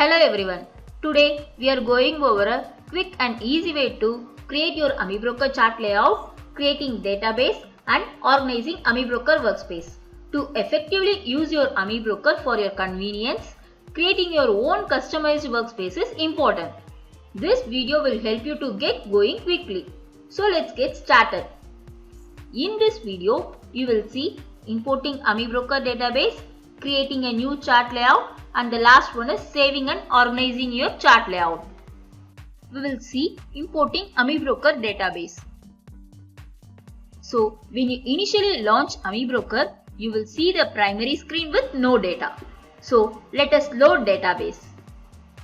Hello everyone. Today we are going over a quick and easy way to create your Amibroker chart layout, creating database and organizing Amibroker workspace. To effectively use your Amibroker for your convenience, creating your own customized workspace is important. This video will help you to get going quickly. So let's get started. In this video, you will see importing Amibroker database, creating a new chart layout, and the last one is saving and organizing your chart layout. We will see importing Amibroker database. So when you initially launch Amibroker, you will see the primary screen with no data. So let us load database.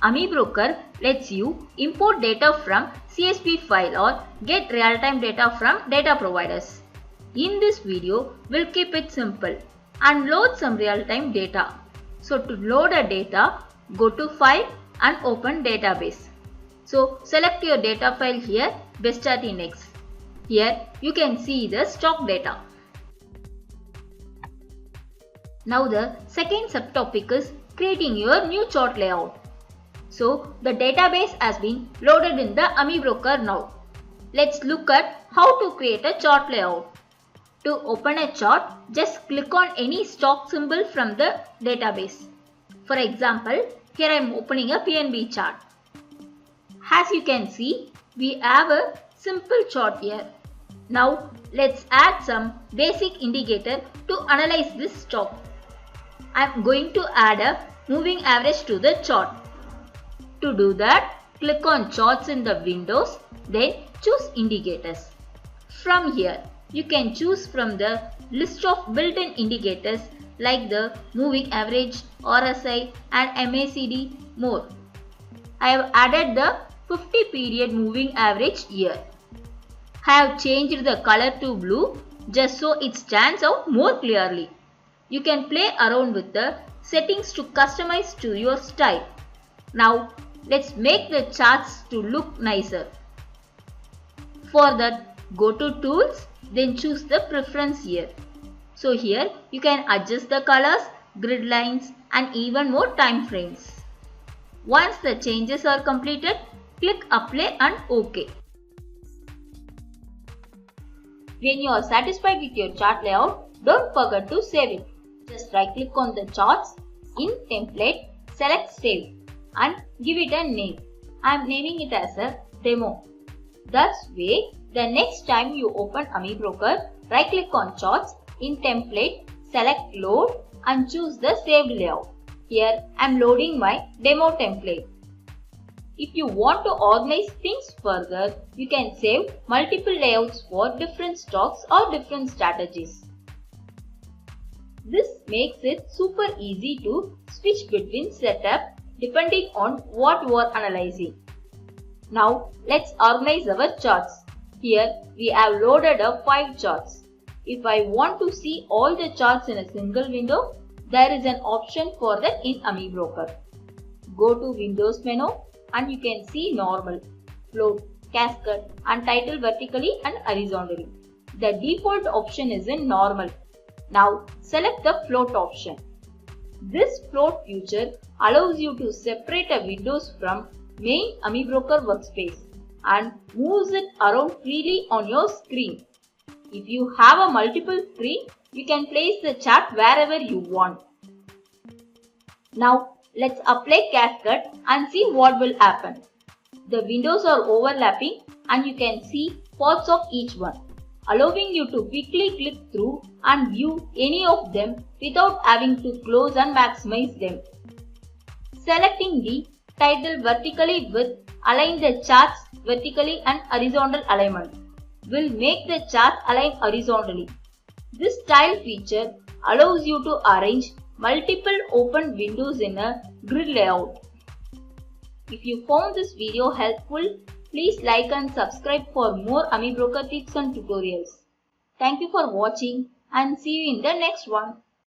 Amibroker lets you import data from CSV file or get real-time data from data providers. In this video, we'll keep it simple and load some real-time data. So to load a data, go to File and open Database. So select your data file here, BestRT NEX. Here you can see the stock data. Now the second subtopic is creating your new chart layout. So the database has been loaded in the Amibroker now. Let's look at how to create a chart layout. To open a chart, just click on any stock symbol from the database. For example, here I am opening a PNB chart. As you can see, we have a simple chart here. Now let's add some basic indicator to analyze this stock. I am going to add a moving average to the chart. To do that, click on charts in the windows, then choose indicators. From here, you can choose from the list of built-in indicators like the moving average, RSI and MACD more. I have added the 50 period moving average here. I have changed the color to blue just so it stands out more clearly. You can play around with the settings to customize to your style. Now let's make the charts to look nicer. For that, go to Tools, then choose the preference here. So here you can adjust the colors, grid lines and even more time frames. Once the changes are completed, click Apply and OK. When you are satisfied with your chart layout, don't forget to save it. Just right click on the charts, in Template, select Save and give it a name. I am naming it as a demo. Thus way, the next time you open Amibroker, right click on Charts, in Template, select Load and choose the saved layout. Here I am loading my demo template. If you want to organize things further, you can save multiple layouts for different stocks or different strategies. This makes it super easy to switch between setup depending on what you are analyzing. Now let's organize our charts. Here we have loaded up 5 charts. If I want to see all the charts in a single window, there is an option for that in Amibroker. Go to Windows menu and you can see Normal, Float, Cascade and Title vertically and horizontally. The default option is in Normal. Now select the Float option. This float feature allows you to separate a windows from main Amibroker workspace and moves it around freely on your screen. If you have a multiple screen, you can place the chart wherever you want. Now let's apply Cascade and see what will happen. The windows are overlapping and you can see parts of each one, allowing you to quickly click through and view any of them without having to close and maximize them. Selecting the title vertically with align the charts vertically and horizontal alignment will make the chart align horizontally. This style feature allows you to arrange multiple open windows in a grid layout. If you found this video helpful, please like and subscribe for more Amibroker tips and tutorials. Thank you for watching and see you in the next one.